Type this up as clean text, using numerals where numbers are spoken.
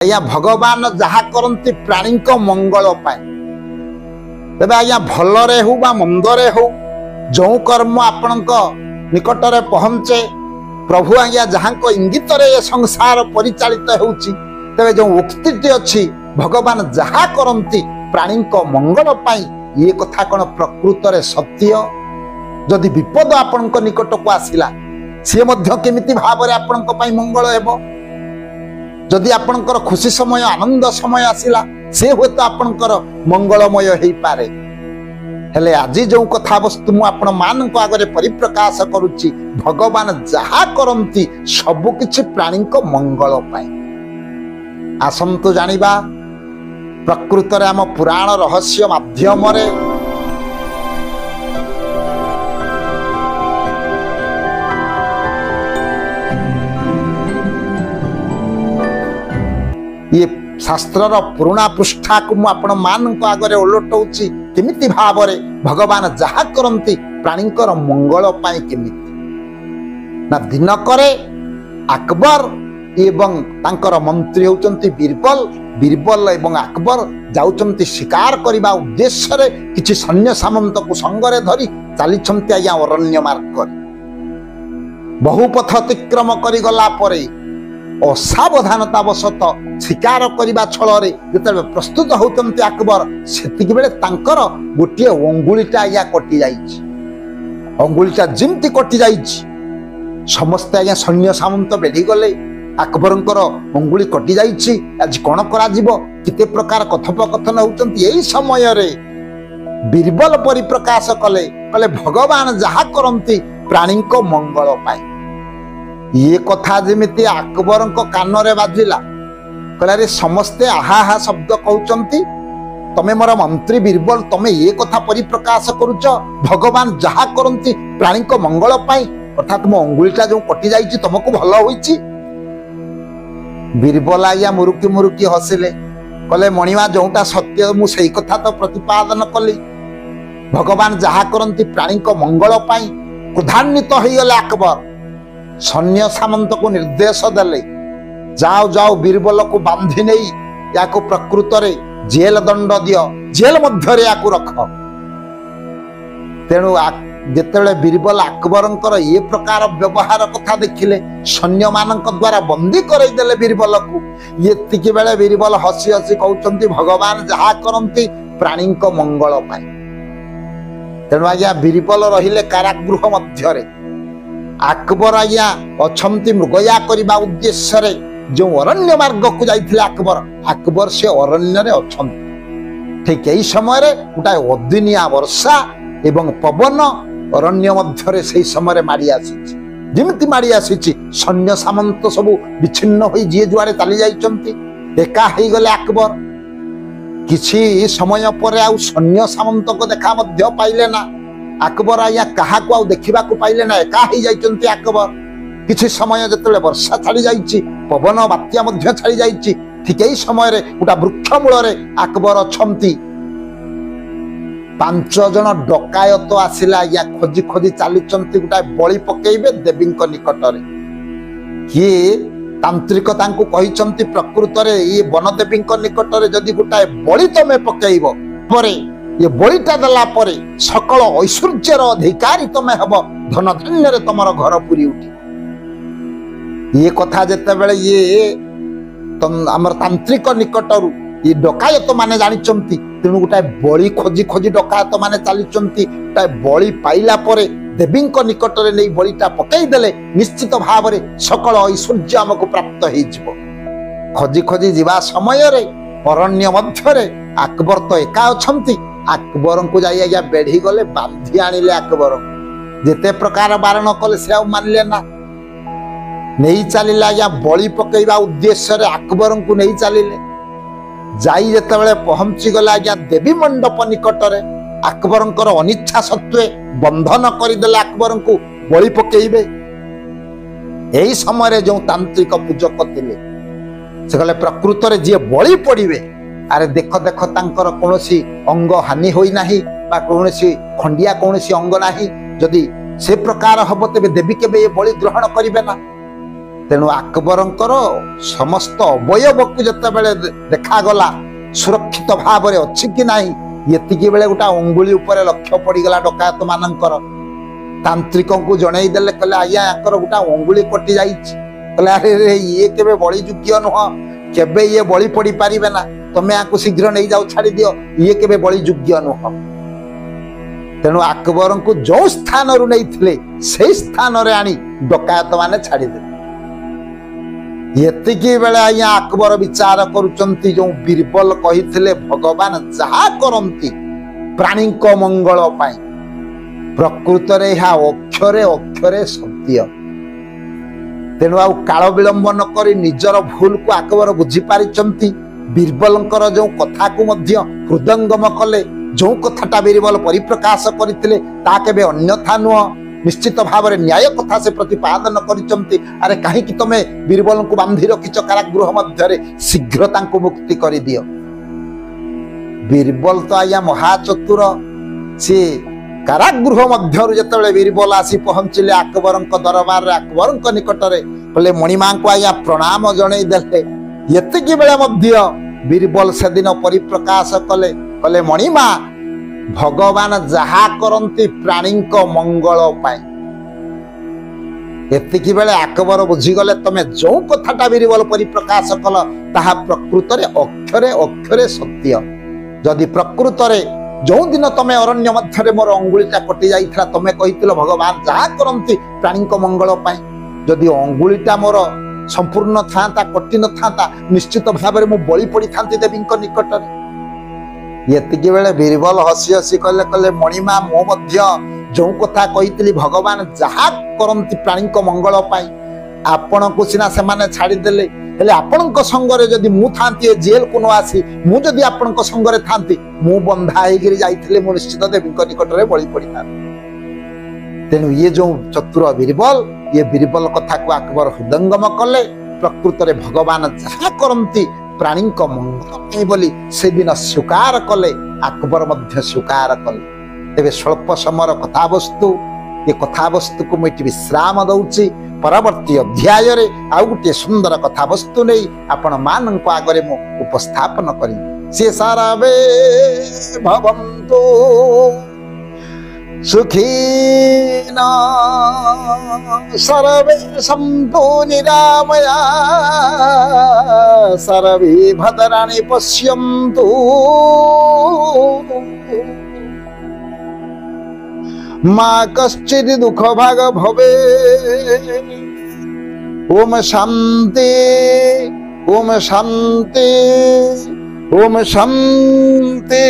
ଆଜ୍ଞା ଭଗବାନ ଯାହା କରନ୍ତି ପ୍ରାଣୀଙ୍କ ମଙ୍ଗଳ ପାଇଁ। ତେବେ ଆଜ୍ଞା ଭଲରେ ହଉ ବା ମନ୍ଦରେ ହଉ ଯେଉଁ କର୍ମ ଆପଣଙ୍କ ନିକଟରେ ପହଞ୍ଚେ ପ୍ରଭୁ ଆଜ୍ଞା ଯାହାଙ୍କ ଇଙ୍ଗିତରେ ଏ ସଂସାର ପରିଚାଳିତ ହେଉଛି। ତେବେ ଯେଉଁ ଉକ୍ତିଟି ଅଛି ଭଗବାନ ଯାହା କରନ୍ତି ପ୍ରାଣୀଙ୍କ ମଙ୍ଗଳ ପାଇଁ, ଇଏ କଥା କଣ ପ୍ରକୃତରେ ସତ୍ୟ? ଯଦି ବିପଦ ଆପଣଙ୍କ ନିକଟକୁ ଆସିଲା ସିଏ ମଧ୍ୟ କେମିତି ଭାବରେ ଆପଣଙ୍କ ପାଇଁ ମଙ୍ଗଳ ହେବ? ଯଦି ଆପଣଙ୍କର ଖୁସି ସମୟ ଆନନ୍ଦ ସମୟ ଆସିଲା ସେ ହୁଏତ ଆପଣଙ୍କର ମଙ୍ଗଳମୟ ହେଇପାରେ। ହେଲେ ଆଜି ଯେଉଁ କଥାବସ୍ତୁ ମୁଁ ଆପଣ ମାନଙ୍କ ଆଗରେ ପରିପ୍ରକାଶ କରୁଛି, ଭଗବାନ ଯାହା କରନ୍ତି ସବୁ କିଛି ପ୍ରାଣୀଙ୍କ ମଙ୍ଗଳ ପାଇଁ। ଆସନ୍ତୁ ଜାଣିବା ପ୍ରକୃତରେ ଆମ ପୁରାଣ ରହସ୍ୟ ମାଧ୍ୟମରେ ये शास्त्रर पुराणा पृष्ठा को मु आपण मान को आगरे ओलटौची केमिति भावरे भगवान जहा करंती प्राणींकर मंगल पाई केमिति ना दिन करे अकबर एवं तांकर मंत्री होचंती बीरबल। बीरबल एवं अकबर जाउचंती शिकार करिबा उद्देश्य रे किछि सैन्य सामंत को संगरे धरी चलीछंती आया अरण्य मार्ग। बहुपथ अतिक्रम करि गला परे असावधानता वशत शिकार करने छल जो प्रस्तुत होती अकबर सेतिक बेले तांकर गोटे अंगुलीटा आज्ञा कटि जाइछि। अंगुलीटा जिमती कटि जाइछि समस्ते आज्ञा सैन्य सामंत बेढ़ी गले। अकबरंकर अंगुली कटि जाइछि। आज कौन करा जिवो केते प्रकार कथोपकथन होउचंती। एई समय रे बीरबल परिप्रकाश कले कले भगवान जहा करंती प्राणींको मंगल पाई। ये कथा जेमिति अकबर कान रे बाजिला कहला रे समस्ते आहा हा शब्द कहउचंती तमे मोर मंत्री बीरबल तमे ये कथा परिप्रकाश करूच भगवान जहा करंती प्राणी को मंगल पाई अर्थात मो अंगुलीटा जो कटि जाइछि तुमको भल होइछि। बीरबल आया मुरुकी मुरुकी हसिले कहले मणिमा जोटा सत्य मु सेई कथा तो प्रतिपादन कली। भगवान जहा करंती प्राणी को मंगल पाई क्रोधान्वित होई गले अकबर। सैन्य सामंत को निर्देश देले जाओ जाओ बीरबल को बांधी नहीं या प्रकृत जेल दंड दियो जेल मध्य रख। तेणु जिते बीरबल अकबर ये प्रकार व्यवहार कथा देखिले सैन्य मान द्वारा बंदी करदेले बीरबल को। ये बेले बीरबल हसी हसी कहते भगवान जहा करंती प्राणी को मंगल पाई। तेणु आज्ञा बीरबल रहिले कारागृह मध्य अकबर आज्ञा अछंती मृगया करने उद्देश्य रे जो अरण्य मार्ग को जाइथिले अकबर से अरण्य रे अछंती। ठीक यही समय रे गोटाए अदिनिया वर्षा एवं पवन अरण्य मध्य से समय माड़ी आसीछि। जेमिति माड़ी आसीछि सैन्य सामंत सबु विच्छिन्न होई जे जुआरे चली जाइछंती। एका हेई गले अकबर। किछि समय पर आउ सैन्य सामंत को देखा मध्य पाइले ना। अकबर आया कहा को देखा पाइले ना एका ही जाइछंती अकबर। किछि समय जतले वर्षा छाड़ी जाइछि पवन बात्या मध्य छाड़ी जाइछि ठीक एही समय रे गोटा वृक्ष मूल रे अकबर अछंती। 5 जन डकायत आसिला या खोजी खोजी चलीचंती गोटा बलि पकेइबे देवींक निकट रे। किए तांत्रिक तांको कहिचंती प्रकृत रे ये वन देवींक निकट रे जदि गोटा बलि तमे पकेइबो परे ये बलिटा देला परे सकल ऐश्वर्यर अधिकारी तमे हब धन धन्य रे तमर घर पुरी उठी। ये कथा जेते बेले ये हमर तांत्रिक निकटरू ये डकायत माने जानिचंती। तेणु गोटाए बलि खोजी खोजी डकायत माने चलीचंती। गोटाए बलि पाइला परे देवींक निकट रे नै बलिटा पकई देले निश्चित भाव रे सकल ऐश्वर्य हमको प्राप्त हेइ जिवो। खोजी खोजी जिबा समय रे अरण्य मध्य रे अकबर तो एका अछंती। अकबर को जाई आज्ञा बेढ़ी गले बांधी आनिले। अकबर जेते प्रकार बारण कले से मानले ना नहीं चलिले आज्ञा बलि पकेइबा उद्देश्य रे अकबर को नहीं चलिले। जाई जेते बेले पहुंची गले आज्ञा देवी मंडप निकट रे अकबर अनिच्छा सत्वे बंधन करदेले अकबर को बलि पकेइबे। एही समय रे जो तांत्रिक पूजक थिले से कहले प्रकृत रे जे बलि पड़िबे अरे देख देख तांकर कोनोसी अंग हानि होई नाही बा कोनोसी खंडिया कोनोसी अंग नाही। जदि से प्रकार हबो तेबे देवी केबे ये बलि ग्रहण करिवे ना। तेणु अकबरंकर समस्त अवयवक जितेबाला देखागला सुरक्षित भाव अच्छी कि ना ये बेले गोटा अंगुली उपर लक्ष्य पड़गला डकायत मानकर तांत्रिक को जनई देले कहले आज्ञा याकर गोटा अंगुली कटि जाइछि कहले अरे रे ये केबे बलि योग्य नुह केबे ये बलि पड़ी पारिबे ना तमे आकु शीघ्र नहीं जाओ छाड़ी दियो ये केबे बलि योग्य नुह तेणु अकबर को जो स्थान रु नहीं थिले से स्थान रे आनी डकायत माने छाड़ी दे एतिकी बेले आज्ञा अकबर विचार करुचंती जो बीरबल कहिथिले भगवान जहा करंती प्राणी को मंगल पाई प्रकृत रे हा अक्षरे अक्षरे सत्य तेणु आ काल विलंब न करी निजर भूल को अकबर बुझी पारिचंती बीरबलंकर जो कथा को मध्य हृदंगम कले जो कथाटा बीरबल परिप्रकाश करथिले ता केबे अन्यथा नुह निश्चित भाव में न्याय कथा से प्रतिपादन करिचंती अरे कहीं तमे बीरबल को बांधी रखिच कारागृह मध्य शीघ्र तांको मुक्ति कर दियो बीरबल तो आया महाचतुर सी कारागृह मध्य जिते बीरबल आसी पहुंचले अकबर दरबार अकबर निकट में कहले मणिमा को आया प्रणाम जन देले ये बेले मध्य बीरबल से दिन परिप्रकाश कले कहले मणिमा भगवान जहा करंती प्राणी को मंगल पाई एतिकी बेले अकबर बुझीगले तमे जो कथाटा बीरबल परिप्रकाश कल ताहा प्रकृत रे अक्षरे अक्षरे सत्य जदि प्रकृत रे जो दिन तमे अरण्य मध्य मोर अंगुलीटा कटि जाइथिला तमे कहितिलो भगवान जहा करंती प्राणी को मंगल पाई जदि अंगुलीटा मोर संपूर्ण थांता कटि न थांता निश्चित भाव में मु बलि पड़ी थांती देवींक निकट रे ये बेले बीरबल हसी हसी कहले कहले मणिमा मो मध्य जो कथा कही भगवान जहा करंती प्राणी को मंगल पाई आपण को सिना से माने छाड़ी देले हेले आपणक संगरे जदि मु थांती जेल को न आसी मु जदि आपणक संगरे थांती मु बंधा हेगिरी जाइथिले मु निश्चित देवींक निकट रे बलि पड़ी था तेनु ये जो चतुर बीरबल ये बीरबल कथा को अकबर हृदंगम कले प्रकृत रे भगवान जहा करंती प्राणी को मंगल बोली से दिन स्वीकार कले अकबर मध्य स्वीकार कले तेरे स्वल्प समय कथा वस्तु ये कथा वस्तु को मुझे विश्राम दउची परवर्ती अध्याय रे आउ गोटे सुंदर कथा वस्तु नहीं आपण मान को आगरे मु उपस्थापन करी से सारा वे भवन्तु सुखीना सर्वे सन्तु निरामया सर्वे भद्राणि पश्यन्तु मा कश्चित् दुःख भाग भवे ओम शांति ओम शांति ओम शांति।